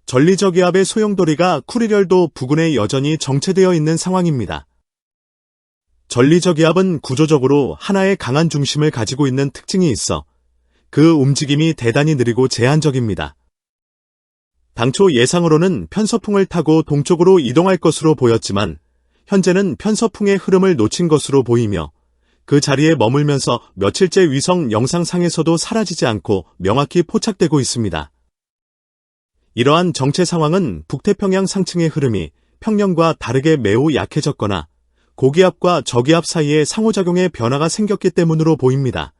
전리저기압의 소용돌이가 쿠리열도 부근에 여전히 정체되어 있는 상황입니다. 전리저기압은 구조적으로 하나의 강한 중심을 가지고 있는 특징이 있어 그 움직임이 대단히 느리고 제한적입니다. 당초 예상으로는 편서풍을 타고 동쪽으로 이동할 것으로 보였지만 현재는 편서풍의 흐름을 놓친 것으로 보이며 그 자리에 머물면서 며칠째 위성 영상상에서도 사라지지 않고 명확히 포착되고 있습니다. 이러한 정체 상황은 북태평양 상층의 흐름이 평년과 다르게 매우 약해졌거나 고기압과 저기압 사이에 상호작용의 변화가 생겼기 때문으로 보입니다.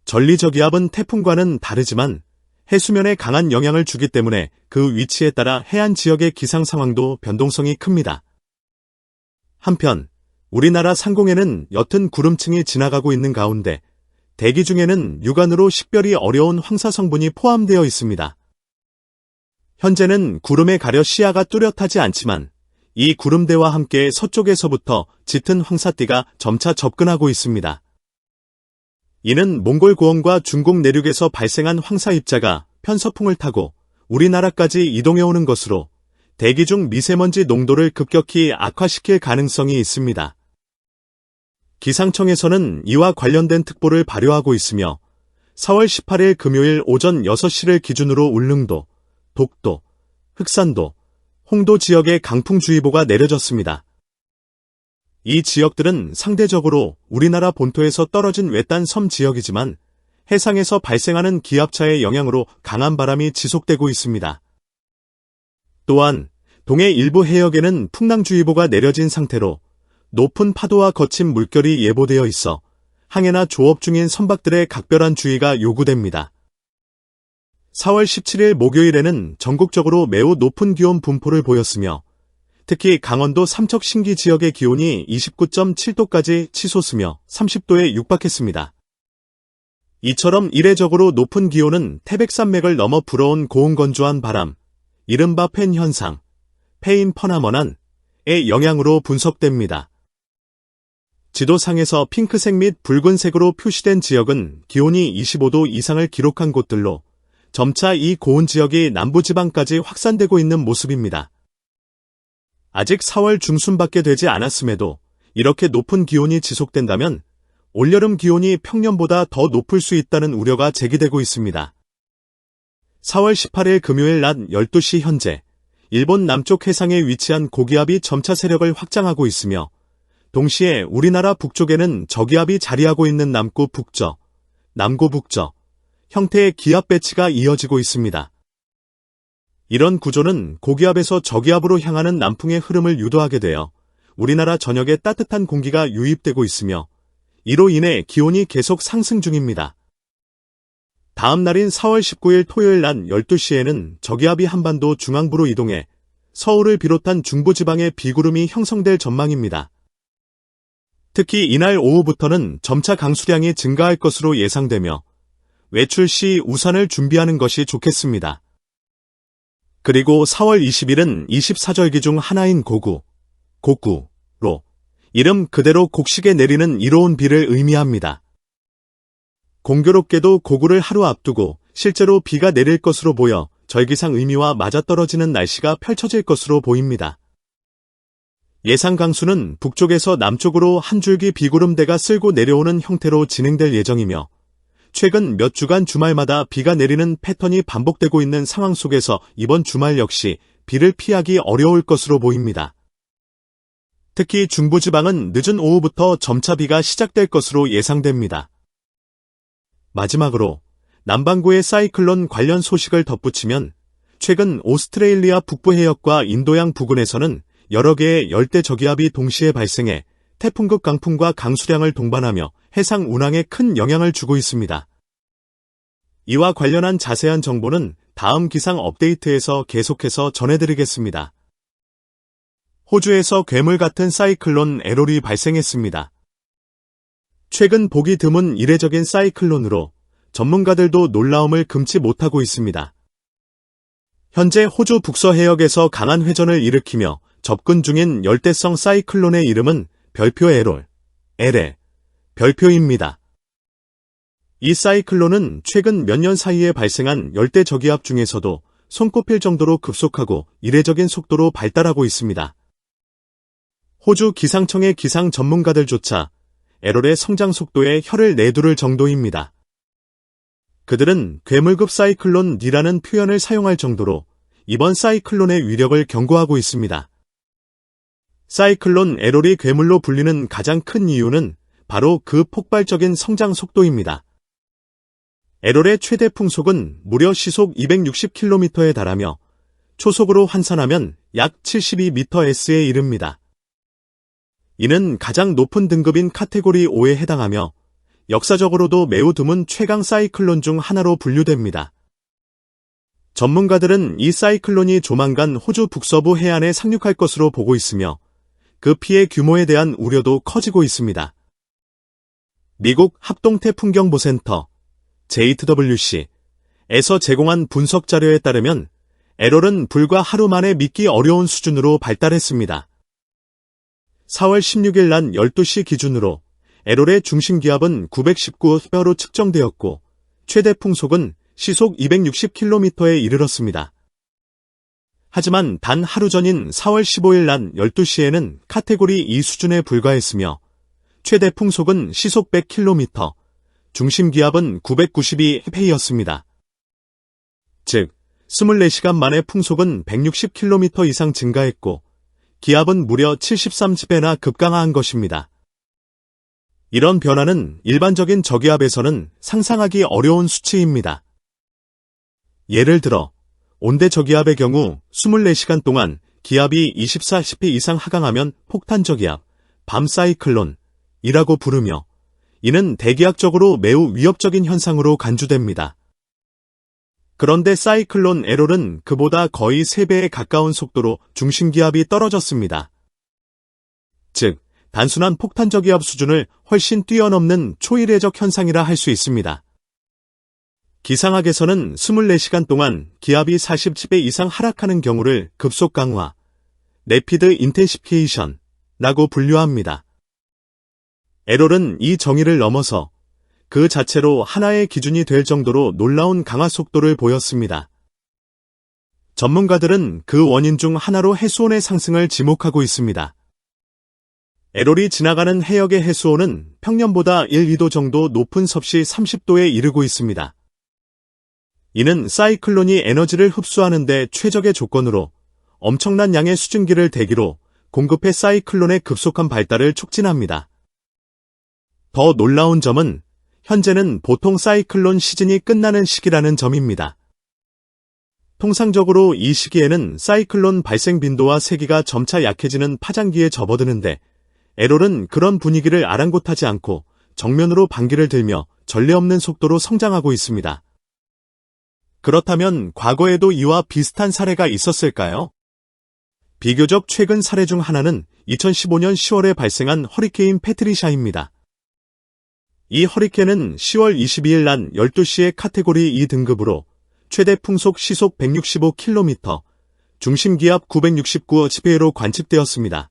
전리저기압은 태풍과는 다르지만 해수면에 강한 영향을 주기 때문에 그 위치에 따라 해안 지역의 기상 상황도 변동성이 큽니다. 한편 우리나라 상공에는 옅은 구름층이 지나가고 있는 가운데 대기 중에는 육안으로 식별이 어려운 황사 성분이 포함되어 있습니다. 현재는 구름에 가려 시야가 뚜렷하지 않지만 이 구름대와 함께 서쪽에서부터 짙은 황사띠가 점차 접근하고 있습니다. 이는 몽골 고원과 중국 내륙에서 발생한 황사 입자가 편서풍을 타고 우리나라까지 이동해오는 것으로 대기 중 미세먼지 농도를 급격히 악화시킬 가능성이 있습니다. 기상청에서는 이와 관련된 특보를 발효하고 있으며 4월 18일 금요일 오전 6시를 기준으로 울릉도, 독도, 흑산도, 홍도 지역에 강풍주의보가 내려졌습니다. 이 지역들은 상대적으로 우리나라 본토에서 떨어진 외딴 섬 지역이지만 해상에서 발생하는 기압차의 영향으로 강한 바람이 지속되고 있습니다. 또한 동해 일부 해역에는 풍랑주의보가 내려진 상태로 높은 파도와 거친 물결이 예보되어 있어 항해나 조업 중인 선박들의 각별한 주의가 요구됩니다. 4월 17일 목요일에는 전국적으로 매우 높은 기온 분포를 보였으며 특히 강원도 삼척 신기 지역의 기온이 29.7도까지 치솟으며 30도에 육박했습니다. 이처럼 이례적으로 높은 기온은 태백산맥을 넘어 불어온 고온건조한 바람, 이른바 팬 현상, 페인 퍼나먼한의 영향으로 분석됩니다. 지도상에서 핑크색 및 붉은색으로 표시된 지역은 기온이 25도 이상을 기록한 곳들로 점차 이 고온 지역이 남부지방까지 확산되고 있는 모습입니다. 아직 4월 중순밖에 되지 않았음에도 이렇게 높은 기온이 지속된다면 올여름 기온이 평년보다 더 높을 수 있다는 우려가 제기되고 있습니다. 4월 18일 금요일 낮 12시 현재 일본 남쪽 해상에 위치한 고기압이 점차 세력을 확장하고 있으며 동시에 우리나라 북쪽에는 저기압이 자리하고 있는 남구 북저, 남고 북저 형태의 기압 배치가 이어지고 있습니다. 이런 구조는 고기압에서 저기압으로 향하는 남풍의 흐름을 유도하게 되어 우리나라 전역에 따뜻한 공기가 유입되고 있으며 이로 인해 기온이 계속 상승 중입니다. 다음 날인 4월 19일 토요일 낮 12시에는 저기압이 한반도 중앙부로 이동해 서울을 비롯한 중부지방에 비구름이 형성될 전망입니다. 특히 이날 오후부터는 점차 강수량이 증가할 것으로 예상되며 외출 시 우산을 준비하는 것이 좋겠습니다. 그리고 4월 20일은 24절기 중 하나인 고구, 곡구로 이름 그대로 곡식에 내리는 이로운 비를 의미합니다. 공교롭게도 고구를 하루 앞두고 실제로 비가 내릴 것으로 보여 절기상 의미와 맞아떨어지는 날씨가 펼쳐질 것으로 보입니다. 예상 강수는 북쪽에서 남쪽으로 한 줄기 비구름대가 쓸고 내려오는 형태로 진행될 예정이며 최근 몇 주간 주말마다 비가 내리는 패턴이 반복되고 있는 상황 속에서 이번 주말 역시 비를 피하기 어려울 것으로 보입니다. 특히 중부지방은 늦은 오후부터 점차 비가 시작될 것으로 예상됩니다. 마지막으로 남반구의 사이클론 관련 소식을 덧붙이면 최근 오스트레일리아 북부 해역과 인도양 부근에서는 여러 개의 열대 저기압이 동시에 발생해 태풍급 강풍과 강수량을 동반하며 해상 운항에 큰 영향을 주고 있습니다. 이와 관련한 자세한 정보는 다음 기상 업데이트에서 계속해서 전해드리겠습니다. 호주에서 괴물 같은 사이클론 에롤이 발생했습니다. 최근 보기 드문 이례적인 사이클론으로 전문가들도 놀라움을 금치 못하고 있습니다. 현재 호주 북서 해역에서 강한 회전을 일으키며 접근 중인 열대성 사이클론의 이름은 별표 에롤, LL, 별표입니다. 이 사이클론은 최근 몇 년 사이에 발생한 열대 저기압 중에서도 손꼽힐 정도로 급속하고 이례적인 속도로 발달하고 있습니다. 호주 기상청의 기상 전문가들조차 에롤의 성장 속도에 혀를 내두를 정도입니다. 그들은 괴물급 사이클론 니라는 표현을 사용할 정도로 이번 사이클론의 위력을 경고하고 있습니다. 사이클론 에롤이 괴물로 불리는 가장 큰 이유는 바로 그 폭발적인 성장 속도입니다. 에롤의 최대 풍속은 무려 시속 260km에 달하며 초속으로 환산하면 약 72ms에 이릅니다. 이는 가장 높은 등급인 카테고리 5에 해당하며 역사적으로도 매우 드문 최강 사이클론 중 하나로 분류됩니다. 전문가들은 이 사이클론이 조만간 호주 북서부 해안에 상륙할 것으로 보고 있으며 그 피해 규모에 대한 우려도 커지고 있습니다. 미국 합동태풍경보센터 JWC에서 제공한 분석 자료에 따르면 에롤은 불과 하루 만에 믿기 어려운 수준으로 발달했습니다. 4월 16일 난 12시 기준으로 에롤의 중심기압은 919헥타르로 측정되었고 최대 풍속은 시속 260km에 이르렀습니다. 하지만 단 하루 전인 4월 15일 난 12시에는 카테고리 2 수준에 불과했으며 최대 풍속은 시속 100km, 중심기압은 992헥타르였습니다. 즉, 24시간 만에 풍속은 160km 이상 증가했고 기압은 무려 73배나 급강화한 것입니다. 이런 변화는 일반적인 저기압에서는 상상하기 어려운 수치입니다. 예를 들어 온대 저기압의 경우 24시간 동안 기압이 24헥타 이상 하강하면 폭탄 저기압, 밤 사이클론이라고 부르며 이는 대기학적으로 매우 위협적인 현상으로 간주됩니다. 그런데 사이클론 에롤은 그보다 거의 3배에 가까운 속도로 중심기압이 떨어졌습니다. 즉, 단순한 폭탄 저기압 수준을 훨씬 뛰어넘는 초이례적 현상이라 할 수 있습니다. 기상학에서는 24시간 동안 기압이 40배 이상 하락하는 경우를 급속 강화, 레피드 인텐시피케이션라고 분류합니다. 에롤은 이 정의를 넘어서 그 자체로 하나의 기준이 될 정도로 놀라운 강화 속도를 보였습니다. 전문가들은 그 원인 중 하나로 해수온의 상승을 지목하고 있습니다. 에롤이 지나가는 해역의 해수온은 평년보다 1-2도 정도 높은 섭씨 30도에 이르고 있습니다. 이는 사이클론이 에너지를 흡수하는 데 최적의 조건으로 엄청난 양의 수증기를 대기로 공급해 사이클론의 급속한 발달을 촉진합니다. 더 놀라운 점은 현재는 보통 사이클론 시즌이 끝나는 시기라는 점입니다. 통상적으로 이 시기에는 사이클론 발생 빈도와 세기가 점차 약해지는 파장기에 접어드는데 에롤은 그런 분위기를 아랑곳하지 않고 정면으로 반기를 들며 전례 없는 속도로 성장하고 있습니다. 그렇다면 과거에도 이와 비슷한 사례가 있었을까요? 비교적 최근 사례 중 하나는 2015년 10월에 발생한 허리케인 패트리샤입니다. 이 허리케인은 10월 22일 난 12시에 카테고리 2 등급으로 최대 풍속 시속 165km, 중심기압 969헥타르로 관측되었습니다.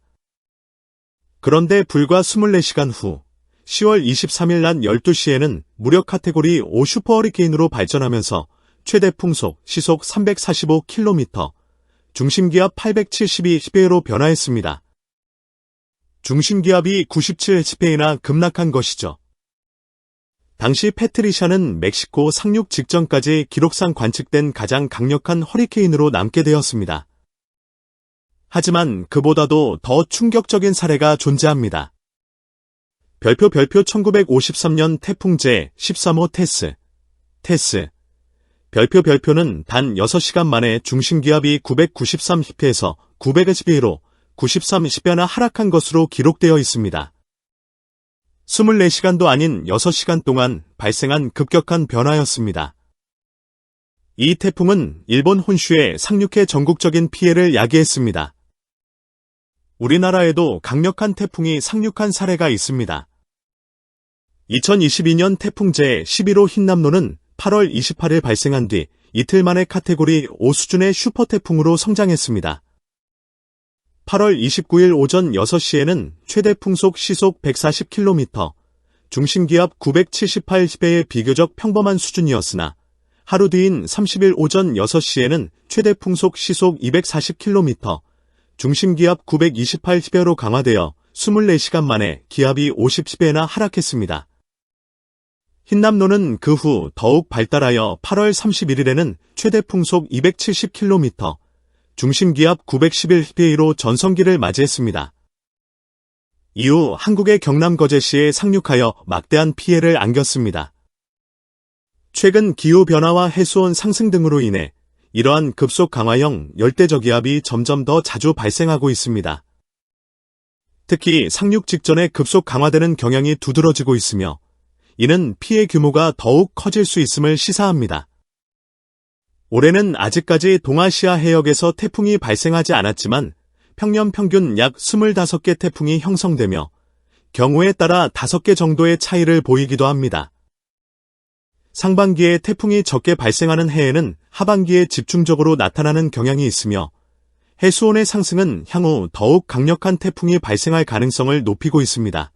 그런데 불과 24시간 후 10월 23일 난 12시에는 무려 카테고리 5 슈퍼허리케인으로 발전하면서 최대 풍속 시속 345km, 중심기압 872헥타르로 변화했습니다. 중심기압이 97헥타르나 급락한 것이죠. 당시 패트리샤는 멕시코 상륙 직전까지 기록상 관측된 가장 강력한 허리케인으로 남게 되었습니다. 하지만 그보다도 더 충격적인 사례가 존재합니다. 별표 1953년 태풍 제13호 테스. 별표는 단 6시간 만에 중심기압이 993헥타르에서 900헥타르로 93헥타르나 하락한 것으로 기록되어 있습니다. 24시간도 아닌 6시간 동안 발생한 급격한 변화였습니다. 이 태풍은 일본 혼슈에 상륙해 전국적인 피해를 야기했습니다. 우리나라에도 강력한 태풍이 상륙한 사례가 있습니다. 2022년 태풍 제11호 흰남노는 8월 28일 발생한 뒤 이틀 만에 카테고리 5 수준의 슈퍼태풍으로 성장했습니다. 8월 29일 오전 6시에는 최대 풍속 시속 140km, 중심기압 978헥타르의 비교적 평범한 수준이었으나 하루 뒤인 30일 오전 6시에는 최대 풍속 시속 240km, 중심 기압 928힩으로 강화되어 24시간 만에 기압이 50힩나 하락했습니다. 흰남노는 그 후 더욱 발달하여 8월 31일에는 최대 풍속 270km, 중심 기압 911힩로 전성기를 맞이했습니다. 이후 한국의 경남 거제시에 상륙하여 막대한 피해를 안겼습니다. 최근 기후변화와 해수온 상승 등으로 인해 이러한 급속 강화형 열대저기압이 점점 더 자주 발생하고 있습니다. 특히 상륙 직전에 급속 강화되는 경향이 두드러지고 있으며 이는 피해 규모가 더욱 커질 수 있음을 시사합니다. 올해는 아직까지 동아시아 해역에서 태풍이 발생하지 않았지만 평년 평균 약 25개 태풍이 형성되며 경우에 따라 5개 정도의 차이를 보이기도 합니다. 상반기에 태풍이 적게 발생하는 해에는 하반기에 집중적으로 나타나는 경향이 있으며 해수온의 상승은 향후 더욱 강력한 태풍이 발생할 가능성을 높이고 있습니다.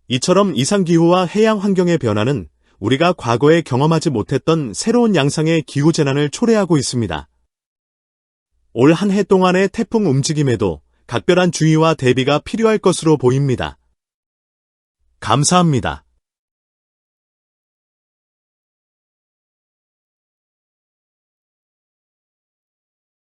이처럼 이상기후와 해양 환경의 변화는 우리가 과거에 경험하지 못했던 새로운 양상의 기후재난을 초래하고 있습니다. 올 한 해 동안의 태풍 움직임에도 각별한 주의와 대비가 필요할 것으로 보입니다. 감사합니다.